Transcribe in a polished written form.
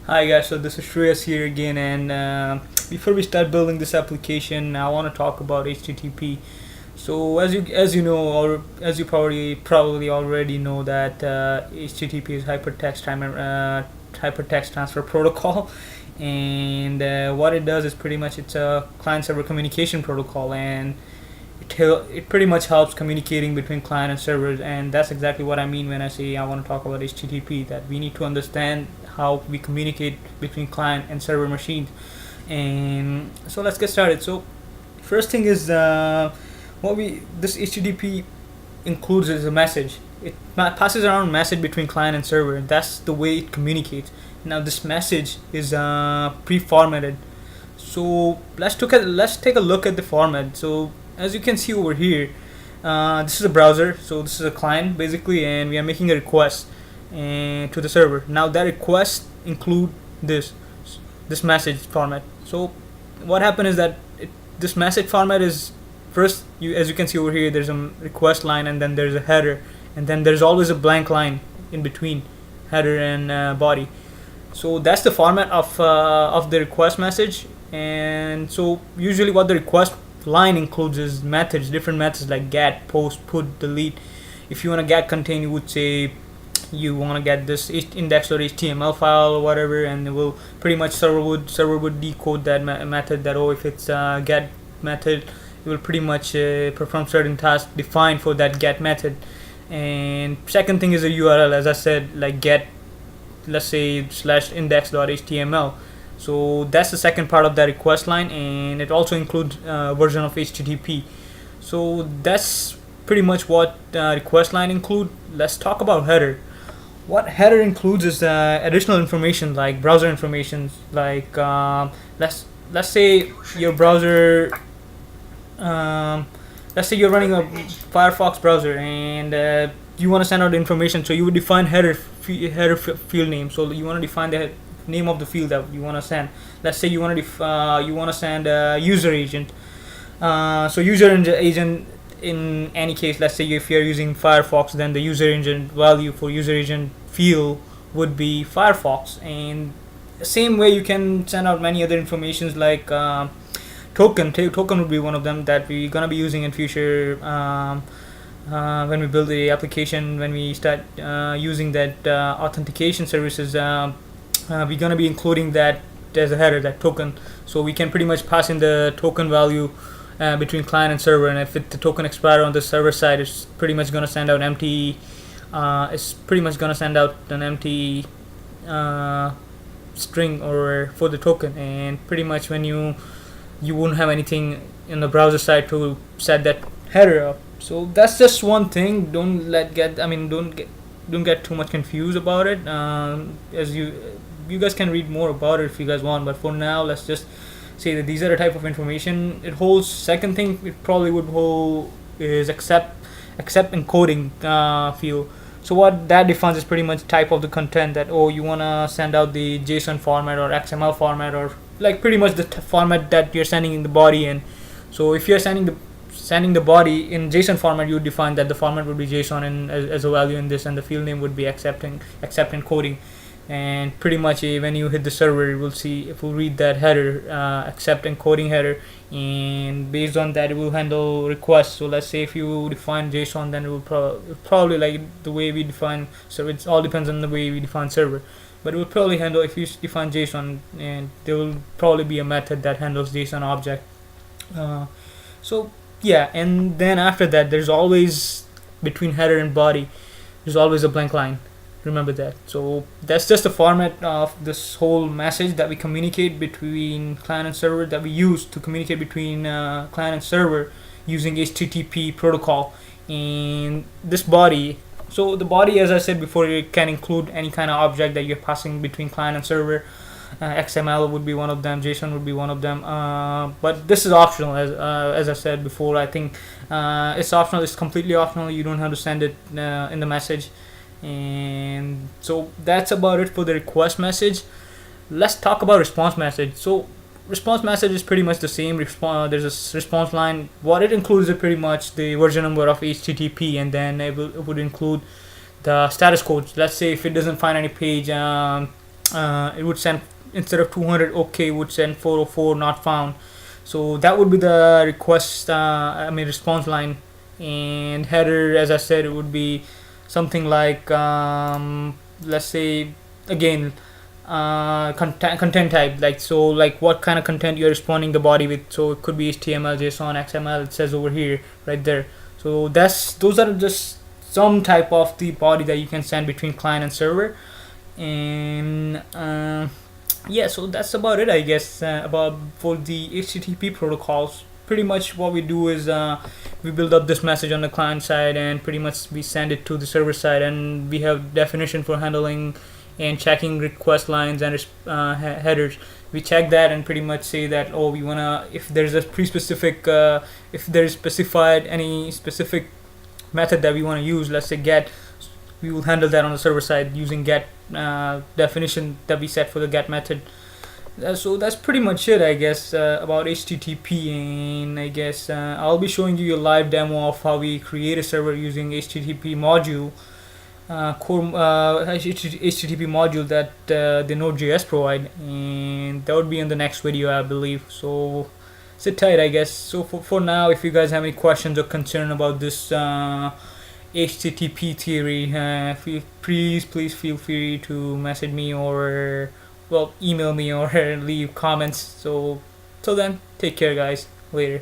Hi guys, so this is Shreyas here again, and before we start building this application, I want to talk about HTTP. So as you know, or as you probably already know that HTTP is hypertext transfer protocol, and what it does is pretty much it's a client server communication protocol, and it pretty much helps communicating between client and servers, and that's exactly what I mean when I say I want to talk about HTTP. That we need to understand how we communicate between client and server machines. And so let's get started. So first thing is what we this HTTP includes is a message. It passes around message between client and server, and that's the way it communicates. Now this message is pre-formatted. So let's take a look at the format. So as you can see over here, this is a browser. So this is a client basically, and we are making a request and to the server. Now that request include this message format. So what happened is that this message format is first, as you can see over here, there's a request line, and then there's a header, and then there's always a blank line in between header and body. So that's the format of the request message. And so usually what the request line includes is methods, different methods like get, post, put, delete. If you want to get content, you would say you want to get this index.html file or whatever, and it will pretty much server would decode that method. That if it's a get method, it will pretty much perform certain tasks defined for that get method. And second thing is a URL, as I said, like get, let's say /index.html. So that's the second part of that request line, and it also includes version of HTTP. So that's pretty much what request line include. Let's talk about header. What header includes is additional information like browser information, like let's say your browser, let's say you're running a Firefox browser, and you want to send out information. So you would define header field name. So you want to define the name of the field that you want to send. Let's say you want to send a user agent. So user agent, in any case, let's say if you're using Firefox, then the user agent value for user agent field would be Firefox. And same way you can send out many other informations like token would be one of them that we're gonna be using in future when we build the application. When we start using that authentication services, we're gonna be including that as a header, that token. So we can pretty much pass in the token value between client and server, and if the token expire on the server side, it's pretty much going to send out empty. It's pretty much going to send out an empty string or for the token, and pretty much when you won't have anything in the browser side to set that header up. So that's just one thing. Don't get too much confused about it. As you guys can read more about it if you guys want, but for now, let's just say that these are the type of information it holds. Second thing it probably would hold is accept encoding field. So what that defines is pretty much type of the content, that you want to send out the JSON format or XML format, or like pretty much the format that you're sending in the body in. So if you're sending the body in JSON format, you would define that the format would be JSON and as a value in this, and the field name would be accept encoding. And pretty much when you hit the server, it will read that header, accept encoding header, and based on that it will handle requests. So let's say if you define JSON, then it will probably like the way we define. So it all depends on the way we define server, but it will probably handle if you define JSON, and there will probably be a method that handles JSON object. So yeah, and then after that, there's always between header and body, there's always a blank line. Remember that. So that's just the format of this whole message that we communicate between client and server, that we use to communicate between client and server using HTTP protocol. And this body, so the body, as I said before, it can include any kind of object that you're passing between client and server. XML would be one of them, JSON would be one of them, but this is optional. As I said before, I think it's optional. It's completely optional. You don't have to send it in the message. And so that's about it for the request message. Let's talk about response message. So response message is pretty much the same. There's a response line. What it includes is pretty much the version number of HTTP, and then it would include the status code. Let's say if it doesn't find any page, it would send, instead of 200 OK, it would send 404 not found. So that would be the request, response line. And header, as I said, it would be something like, let's say, again, content type, like, so like what kind of content you're responding the body with. So it could be HTML, JSON, XML, it says over here, right there. So those are just some type of the body that you can send between client and server. And yeah, so that's about it, I guess, about for the HTTP protocols. Pretty much what we do is, we build up this message on the client side, and pretty much we send it to the server side, and we have definition for handling and checking request lines and headers. We check that and pretty much say that, oh, we wanna, if there's a pre-specific, if there's specified any specific method that we want to use, let's say get, we will handle that on the server side using get definition that we set for the get method. So that's pretty much it, I guess, about HTTP. And I guess I'll be showing you a live demo of how we create a server using HTTP module, HTTP module that the Node.js provide, and that would be in the next video, I believe. So sit tight, I guess. So for now, if you guys have any questions or concern about this HTTP theory, please feel free to message me, or well, email me, or leave comments. So till then, take care, guys. Later.